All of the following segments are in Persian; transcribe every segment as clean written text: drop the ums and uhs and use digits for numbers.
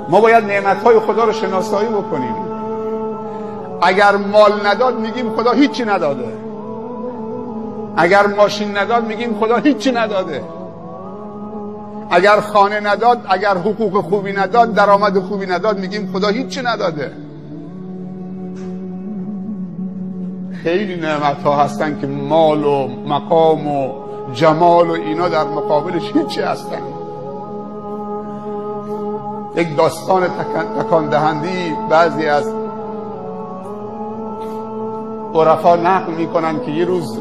ما باید نعمتهای خدا رو شناسایی بکنیم. اگر مال نداد میگیم خدا هیچی نداده، اگر ماشین نداد میگیم خدا هیچی نداده، اگر خانه نداد، اگر حقوق خوبی نداد، درآمد خوبی نداد، میگیم خدا هیچی نداده. خیلی نعمتها هستن که مال و مقام و جمال و اینا در مقابلش هیچی هستن. یک داستان تکان دهنده‌ای بعضی از عرفا نقل میکنن که یه روز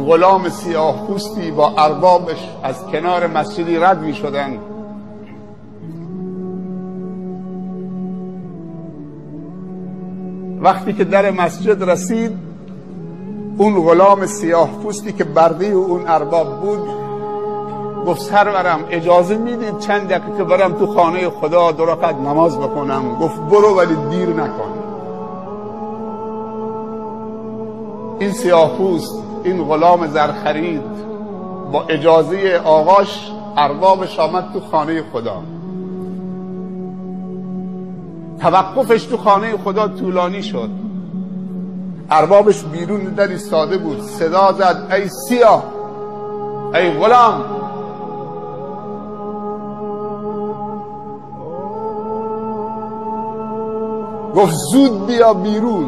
غلام سیاه پوستی با اربابش از کنار مسجدی رد میشدن. وقتی که در مسجد رسید، اون غلام سیاه پوستی که برده اون ارباب بود گفت سرورم اجازه میدید چند دقیقه که برم تو خانه خدا 2 رکعت نماز بخونم؟ گفت برو ولی دیر نکن. این سیاه پوست، این غلام زرخرید، با اجازه آقاش اربابش آمد تو خانه خدا. توقفش تو خانه خدا طولانی شد. اربابش بیرون در ایستاده بود، صدا زد ای سیاه، ای غلام. گفت زود بیا بیرون.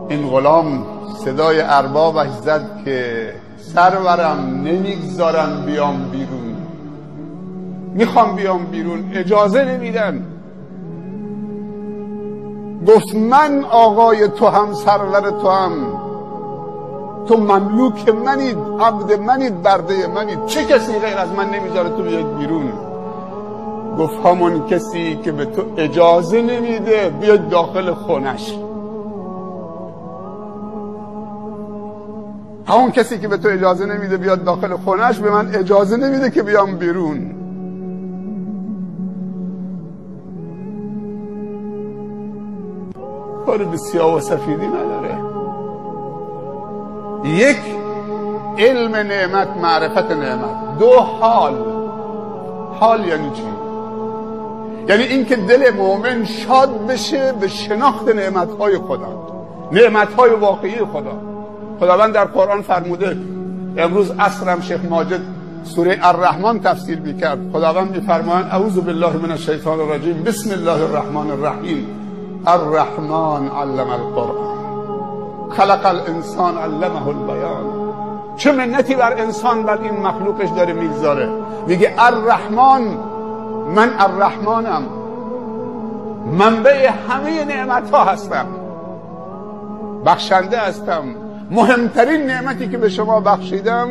این غلام صدای اربابش زد که سرورم نمیگذارن بیام بیرون، میخوام بیام بیرون، اجازه نمیدن. گفت من آقای تو هم، سرور تو هم، تو مملوک منید، عبد منید، برده منید، چه کسی غیر از من نمیذاره تو بیاید بیرون؟ گفت همون کسی که به تو اجازه نمیده بیاد داخل خونش. همون کسی که به تو اجازه نمیده بیاد داخل خونش به من اجازه نمیده که بیام بیرون. کار به سیاه و سفیدی نداره. یک، علم نعمت، معرفت نعمت. 2، حال یعنی چی؟ یعنی اینکه دل مؤمن شاد بشه به شناخت نعمتهای خدا، نعمتهای واقعی خدا. خداوند در قرآن فرموده، امروز عصرم شیخ ماجد سوره الرحمن تفسیر میکرد. خداوند میفرمایند اعوذ بالله من الشیطان الرجیم بسم الله الرحمن الرحیم الرحمن علم القرآن خلق الانسان علمه البیان. چه منتی بر انسان، بر این مخلوقش داره میگذاره. میگه الرحمن، من الرحمنم، منبع همه نعمت ها هستم، بخشنده هستم. مهمترین نعمتی که به شما بخشیدم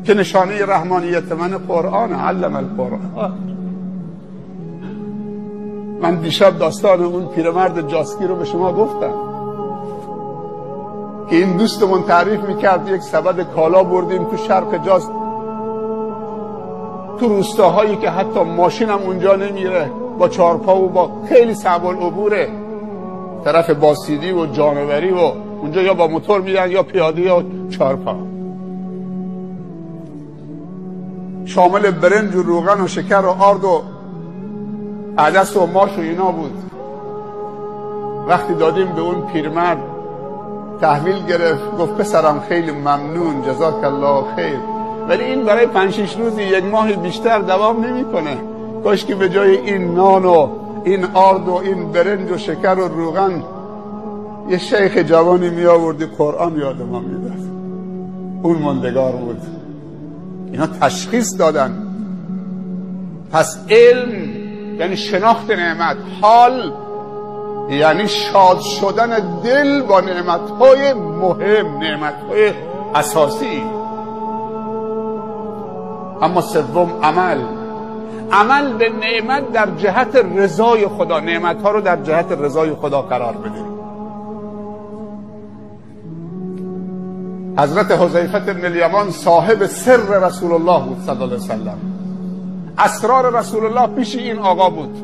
که نشانه رحمانیت من قرآن، علم القرآن. من دیشب داستان اون پیرمرد جاسکی رو به شما گفتم که این دوستمون تعریف میکرد یک سبد کالا بردیم تو شرق جاست، تو روستاهایی که حتی ماشینم اونجا نمیره، با 4 پا و با خیلی صعب العبوره، طرف باسیدی و جانوری و اونجا یا با موتور میرن یا پیاده یا 4 پا. شامل برنج و روغن و شکر و آرد و عدس و ماش و اینا بود. وقتی دادیم به اون پیرمرد تحویل گرفت، گفت پسرم خیلی ممنون، جزاک الله خیر، ولی این برای 5-6 روزی 1 ماه بیشتر دوام نمیکنه. کاش که به جای این نان و این آرد و این برنج و شکر و روغن یه شیخ جوانی می آوردی قرآن یاد ما میداد. اون ماندگار بود. اینا تشخیص دادن. پس علم یعنی شناخت نعمت، حال یعنی شاد شدن دل با نعمتهای مهم، نعمتهای اساسی. اما سوم، عمل به نعمت در جهت رضای خدا، نعمتها رو در جهت رضای خدا قرار بدیم. حضرت حذیفه بن الیمان صاحب سر رسول الله بود صلی الله علیه وسلم. اسرار رسول الله پیش این آقا بود،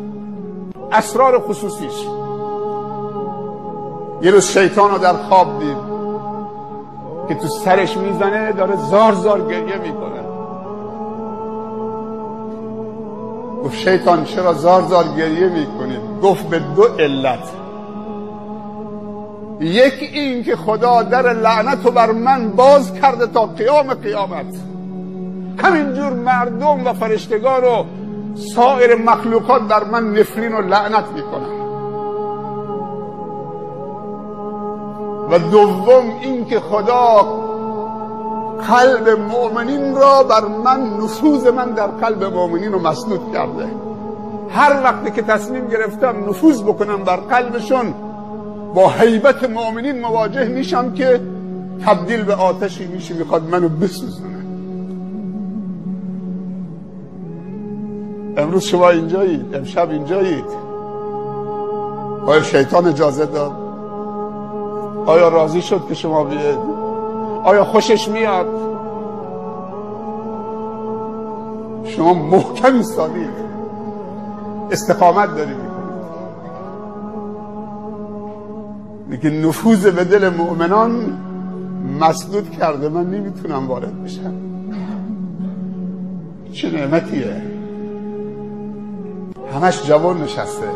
اسرار خصوصیش. یه روز شیطان رو در خواب دید، که تو سرش میزنه داره زار زار گریه میکنه. گفت شیطان چرا زار زار گریه میکنید؟ گفت به دو علت. یکی این که خدا در لعنت رو بر من باز کرده تا قیام قیامت، همینجور مردم و فرشتگان و سایر مخلوقات بر من نفرین و لعنت میکنن. و دوم این که خدا قلب مؤمنین را بر من، نفوذ من در قلب مؤمنین رو مسدود کرده. هر وقتی که تصمیم گرفتم نفوذ بکنم بر قلبشون، با هیبت مؤمنین مواجه میشم که تبدیل به آتشی میشه میخواد منو بسوزونه. امروز شما اینجایید، امشب اینجایید. آیا شیطان اجازه داد؟ آیا راضی شد که شما بیاید؟ آیا خوشش میاد؟ شما محکم ایستادید، استقامت داری میکنید. لیکن نفوذ به دل مؤمنان مسدود کرده، من نمیتونم وارد بشم. چه نعمتیه. همش جوان نشسته.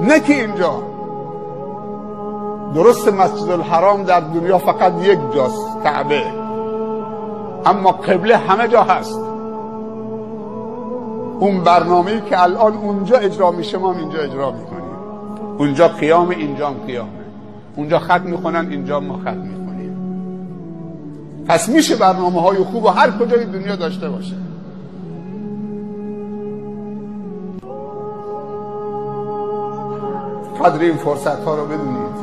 نه که اینجا درست مسجد الحرام در دنیا فقط یک جاست، کعبه، اما قبله همه جا هست. اون برنامه‌ای که الان اونجا اجرا میشه ما اینجا اجرا میکنیم. اونجا قیام، اینجا هم قیامه. اونجا خط میخونن، اینجا ما خط میخونیم. پس میشه برنامه‌های خوب و هر کجای دنیا داشته باشه. قدر این فرصت ها رو بدونید.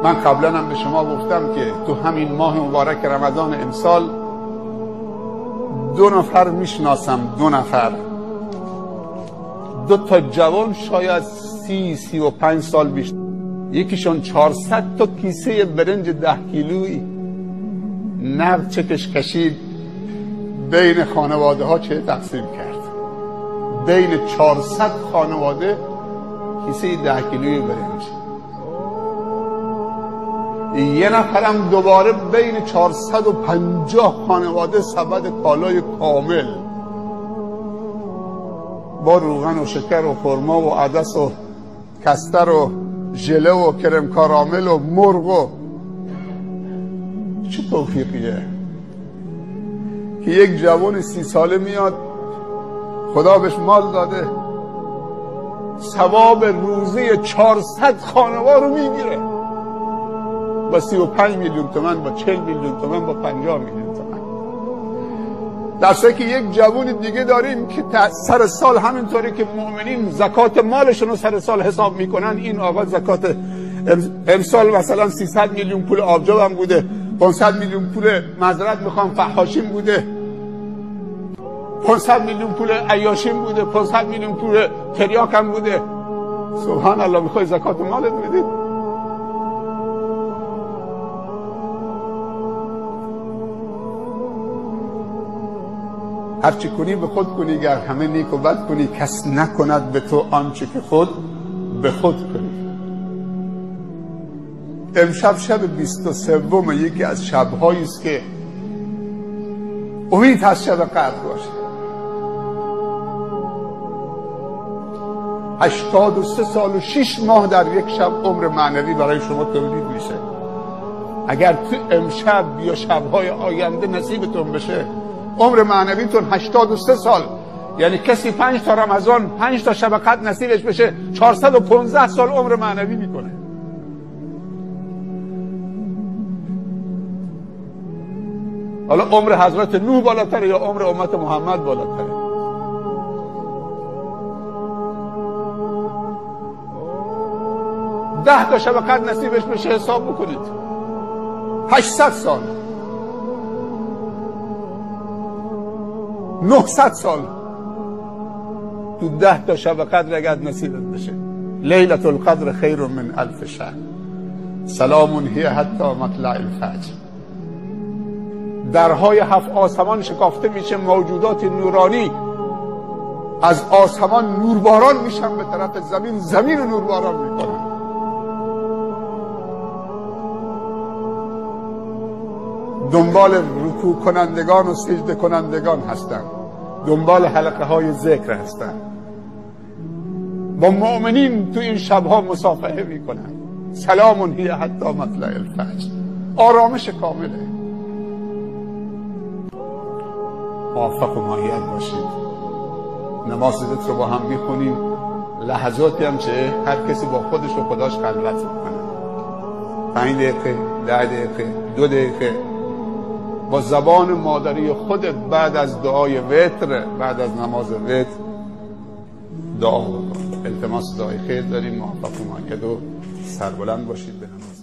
من قبلا هم به شما گفتم که تو همین ماه مبارک رمضان امسال 2 نفر میشناسم، 2 نفر، 2 تا جوان شاید 30-35 سال بیشتر، یکیشون 400 تا کیسه برنج 10 کیلویی نقد چکش کشید، بین خانواده ها چه تقسیم کرد. بین 400 خانواده کیسه 10 کیلویی برنج. یه نفرم دوباره بین 450 خانواده سبد کالای کامل با روغن و شکر و خرما و عدس و کستر و ژله و کرم کارامل و مرغ و چه توفیقیه که یک جوان 30 ساله میاد، خدا بهش مال داده، ثواب روزی 400 خانواده رو میگیره، با 35 میلیون تومن، با 40 میلیون تومن، با 50 میلیون تومن. در صورتی که یک جوون دیگه داریم که سر سال همینطوری که مؤمنین زکات مالشون رو سر سال حساب میکنن، این آقا زکات امسال مثلا 300 میلیون پول آبجوام بوده، 500 میلیون پول معذرت میخوام فحاشیم بوده، 500 میلیون پول عیاشیم بوده، 500 میلیون پول تریاکم بوده. سبحان الله، میخوای زکات مالت بدید؟ هرچی کنی به خود کنی، گر همه نیک و بد کنی، کس نکند به تو آنچه که خود به خود کنی. امشب شب 23 یکی از شب‌هایی است که امید هست شب قدر باشه. 83 سال و 6 ماه در یک شب عمر معنوی برای شما تولید میشه. اگر تو امشب یا شب‌های آینده نصیبتون بشه، عمر معنویتون 83 سال، یعنی کسی 5 تا رمضان 5 تا شب قدر نصیبش بشه 415 سال عمر معنوی میکنه. حالا عمر حضرت نوح بالاتره یا عمر امت محمد بالاتره؟ ده تا شب قدر نصیبش بشه حساب بکنید 800 سال، 900 سال تو 10 تا شب قدر اگر نصیبت بشه. لیلة القدر خیر من 1000 شهر، سلام هی حتی مطلع الفجر. درهای 7 آسمان شکافته میشه، موجودات نورانی از آسمان نورباران میشن به طرف زمین، زمین رو نورباران میکنن. دنبال رکوع کنندگان و سجده کنندگان هستند، دنبال حلقه های ذکر هستند، با مؤمنین تو این شبها مصافحه میکنند. سلام هی حتی مطلع الفجر، آرامش کامله. موفق و مایل باشید. نماز ذکر رو با هم میخونیم، لحظاتی هم چه هر کسی با خودش و خداش خلوت میکنه، 5 دقیقه، 10 دقیقه، 2 دقیقه با زبان مادری خودت بعد از دعای وتر، بعد از نماز وتر دعا بکن. التماس دعای خیر داریم. موفق و مایل و سربلند باشید به نماز.